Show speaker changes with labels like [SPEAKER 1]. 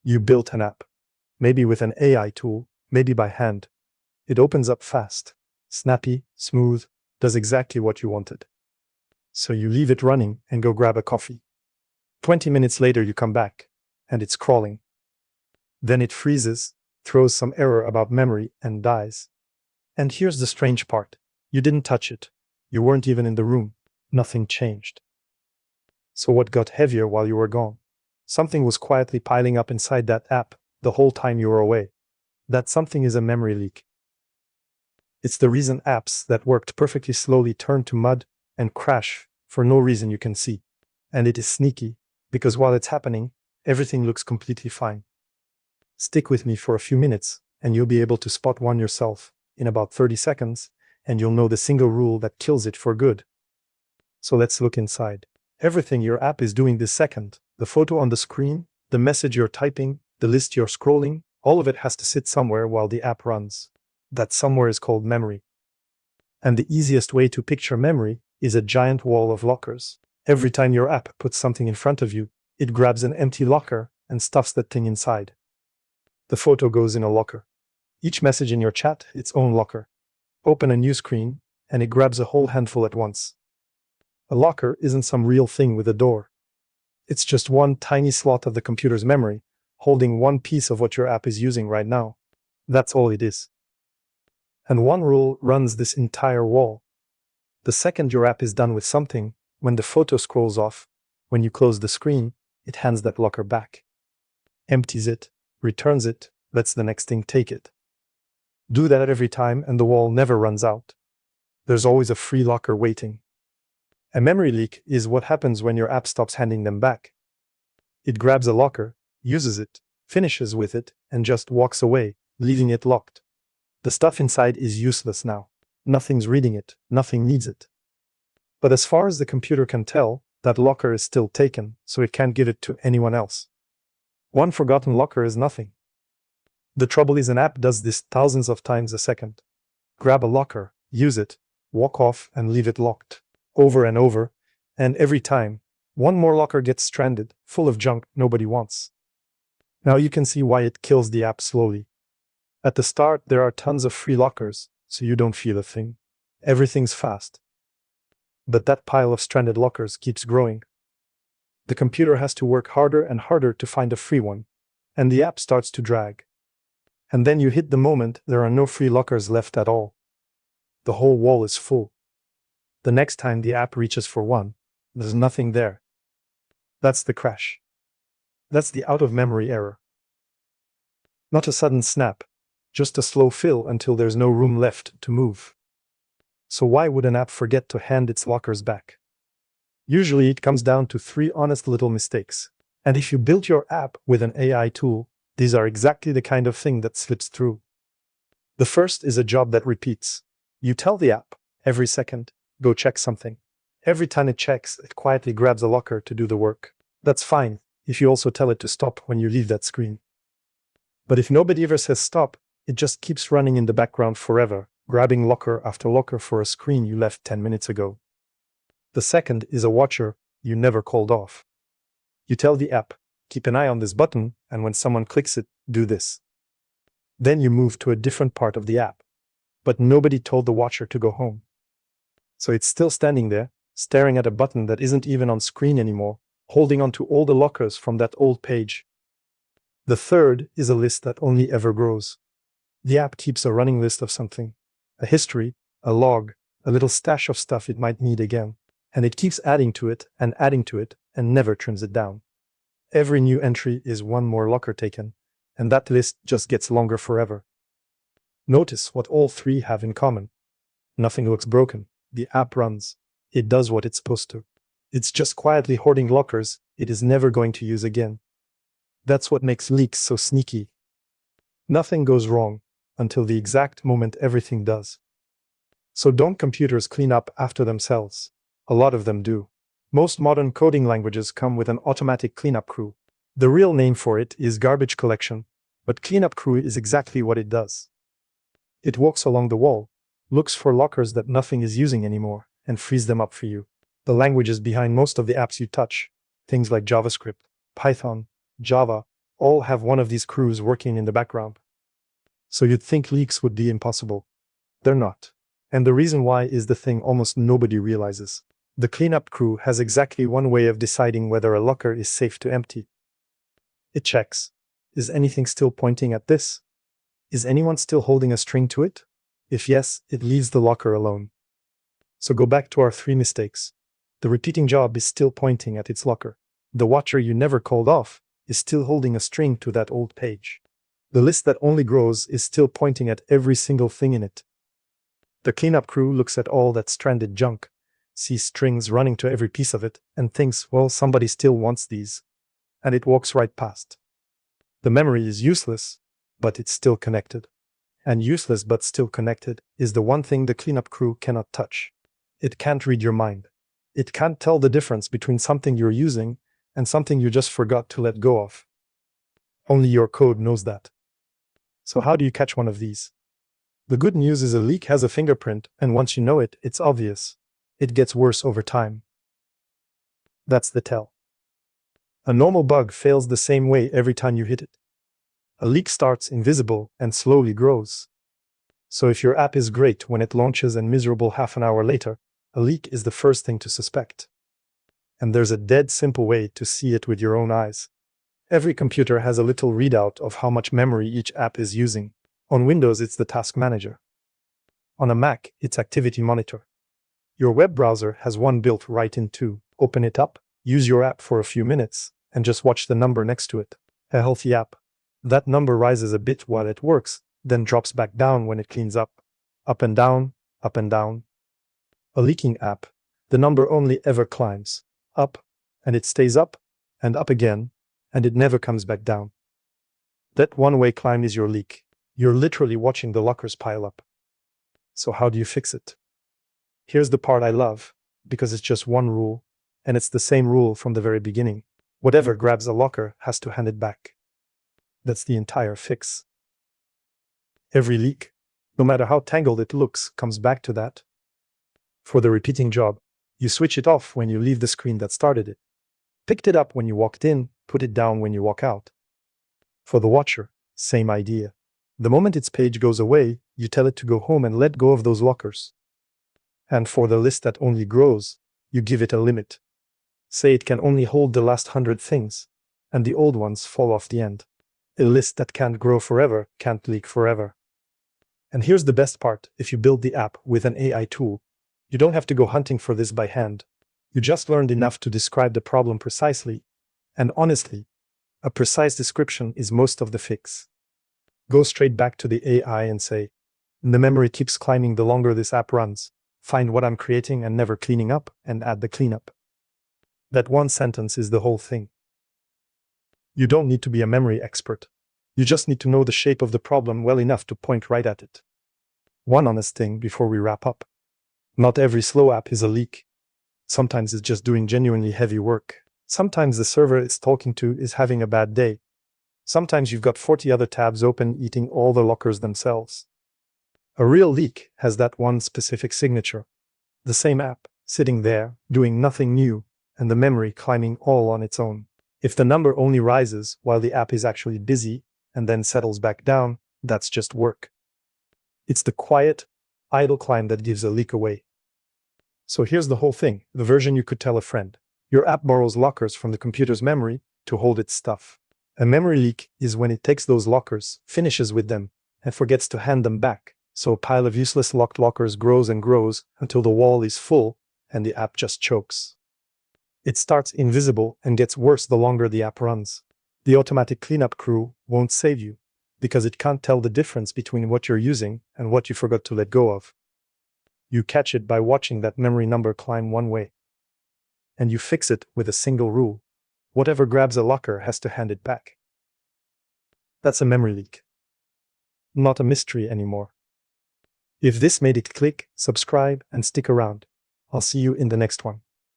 [SPEAKER 1] You built an app, maybe with an AI tool, maybe by hand. It opens up fast, snappy, smooth, does exactly what you wanted. So you leave it running and go grab a coffee. 20 minutes later you come back, and it's crawling. Then it freezes, throws some error about memory, and dies. And here's the strange part. You didn't touch it. You weren't even in the room. Nothing changed. So what got heavier while you were gone? Something was quietly piling up inside that app the whole time you were away. That something is a memory leak. It's the reason apps that worked perfectly slowly turn to mud and crash for no reason you can see. And it is sneaky, because while it's happening, everything looks completely fine. Stick with me for a few minutes, and you'll be able to spot one yourself in about 30 seconds, and you'll know the single rule that kills it for good. So let's look inside. Everything your app is doing this second, the photo on the screen, the message you're typing, the list you're scrolling, all of it has to sit somewhere while the app runs. That somewhere is called memory. And the easiest way to picture memory is a giant wall of lockers. Every time your app puts something in front of you, it grabs an empty locker and stuffs that thing inside. The photo goes in a locker. Each message in your chat, its own locker. Open a new screen, and it grabs a whole handful at once. A locker isn't some real thing with a door. It's just one tiny slot of the computer's memory, holding one piece of what your app is using right now. That's all it is. And one rule runs this entire wall. The second your app is done with something, when the photo scrolls off, when you close the screen, it hands that locker back. Empties it, returns it, lets the next thing take it. Do that every time and the wall never runs out. There's always a free locker waiting. A memory leak is what happens when your app stops handing them back. It grabs a locker, uses it, finishes with it, and just walks away, leaving it locked. The stuff inside is useless now. Nothing's reading it, nothing needs it. But as far as the computer can tell, that locker is still taken, so it can't give it to anyone else. One forgotten locker is nothing. The trouble is an app does this thousands of times a second. Grab a locker, use it, walk off and leave it locked. Over and over, and every time, one more locker gets stranded, full of junk nobody wants. Now you can see why it kills the app slowly. At the start, there are tons of free lockers, so you don't feel a thing. Everything's fast. But that pile of stranded lockers keeps growing. The computer has to work harder and harder to find a free one, and the app starts to drag. And then you hit the moment there are no free lockers left at all. The whole wall is full. The next time the app reaches for one, there's nothing there. That's the crash. That's the out-of-memory error. Not a sudden snap, just a slow fill until there's no room left to move. So why would an app forget to hand its lockers back? Usually it comes down to 3 honest little mistakes. And if you built your app with an AI tool, these are exactly the kind of thing that slips through. The first is a job that repeats. You tell the app, every second, go check something. Every time it checks, it quietly grabs a locker to do the work. That's fine, if you also tell it to stop when you leave that screen. But if nobody ever says stop, it just keeps running in the background forever, grabbing locker after locker for a screen you left 10 minutes ago. The second is a watcher you never called off. You tell the app, keep an eye on this button, and when someone clicks it, do this. Then you move to a different part of the app. But nobody told the watcher to go home. So it's still standing there, staring at a button that isn't even on screen anymore, holding on to all the lockers from that old page. The third is a list that only ever grows. The app keeps a running list of something, a history, a log, a little stash of stuff it might need again, and it keeps adding to it and never trims it down. Every new entry is one more locker taken, and that list just gets longer forever. Notice what all 3 have in common. Nothing looks broken. The app runs. It does what it's supposed to. It's just quietly hoarding lockers it is never going to use again. That's what makes leaks so sneaky. Nothing goes wrong until the exact moment everything does. So don't computers clean up after themselves? A lot of them do. Most modern coding languages come with an automatic cleanup crew. The real name for it is garbage collection, but cleanup crew is exactly what it does. It walks along the wall, looks for lockers that nothing is using anymore, and frees them up for you. The languages behind most of the apps you touch, things like JavaScript, Python, Java, all have one of these crews working in the background. So you'd think leaks would be impossible. They're not. And the reason why is the thing almost nobody realizes. The cleanup crew has exactly one way of deciding whether a locker is safe to empty. It checks. Is anything still pointing at this? Is anyone still holding a string to it? If yes, it leaves the locker alone. So go back to our 3 mistakes. The repeating job is still pointing at its locker. The watcher you never called off is still holding a string to that old page. The list that only grows is still pointing at every single thing in it. The cleanup crew looks at all that stranded junk, sees strings running to every piece of it, and thinks, well, somebody still wants these. And it walks right past. The memory is useless, but it's still connected. And useless but still connected is the one thing the cleanup crew cannot touch. It can't read your mind. It can't tell the difference between something you're using and something you just forgot to let go of. Only your code knows that. So how do you catch one of these? The good news is a leak has a fingerprint, and once you know it, it's obvious. It gets worse over time. That's the tell. A normal bug fails the same way every time you hit it. A leak starts invisible and slowly grows. So if your app is great when it launches and miserable half an hour later, a leak is the first thing to suspect. And there's a dead simple way to see it with your own eyes. Every computer has a little readout of how much memory each app is using. On Windows, it's the Task Manager. On a Mac, it's Activity Monitor. Your web browser has one built right in too. Open it up, use your app for a few minutes, and just watch the number next to it. A healthy app. That number rises a bit while it works, then drops back down when it cleans up. Up and down, up and down. A leaking app, the number only ever climbs. Up, and it stays up, and up again, and it never comes back down. That one-way climb is your leak. You're literally watching the lockers pile up. So how do you fix it? Here's the part I love, because it's just one rule, and it's the same rule from the very beginning. Whatever grabs a locker has to hand it back. That's the entire fix. Every leak, no matter how tangled it looks, comes back to that. For the repeating job, you switch it off when you leave the screen that started it. Picked it up when you walked in, put it down when you walk out. For the watcher, same idea. The moment its page goes away, you tell it to go home and let go of those lockers. And for the list that only grows, you give it a limit. Say it can only hold the last 100 things, and the old ones fall off the end. A list that can't grow forever can't leak forever. And here's the best part: if you build the app with an AI tool, you don't have to go hunting for this by hand. You just learned enough to describe the problem precisely, and honestly, a precise description is most of the fix. Go straight back to the AI and say, the memory keeps climbing the longer this app runs. Find what I'm creating and never cleaning up, and add the cleanup. That one sentence is the whole thing. You don't need to be a memory expert. You just need to know the shape of the problem well enough to point right at it. One honest thing before we wrap up. Not every slow app is a leak. Sometimes it's just doing genuinely heavy work. Sometimes the server it's talking to is having a bad day. Sometimes you've got 40 other tabs open eating all the lockers themselves. A real leak has that one specific signature. The same app, sitting there, doing nothing new, and the memory climbing all on its own. If the number only rises while the app is actually busy, and then settles back down, that's just work. It's the quiet, idle climb that gives a leak away. So here's the whole thing, the version you could tell a friend. Your app borrows lockers from the computer's memory to hold its stuff. A memory leak is when it takes those lockers, finishes with them, and forgets to hand them back. So a pile of useless locked lockers grows and grows until the wall is full and the app just chokes. It starts invisible and gets worse the longer the app runs. The automatic cleanup crew won't save you because it can't tell the difference between what you're using and what you forgot to let go of. You catch it by watching that memory number climb one way. And you fix it with a single rule. Whatever grabs a locker has to hand it back. That's a memory leak. Not a mystery anymore. If this made it click, subscribe and stick around. I'll see you in the next one.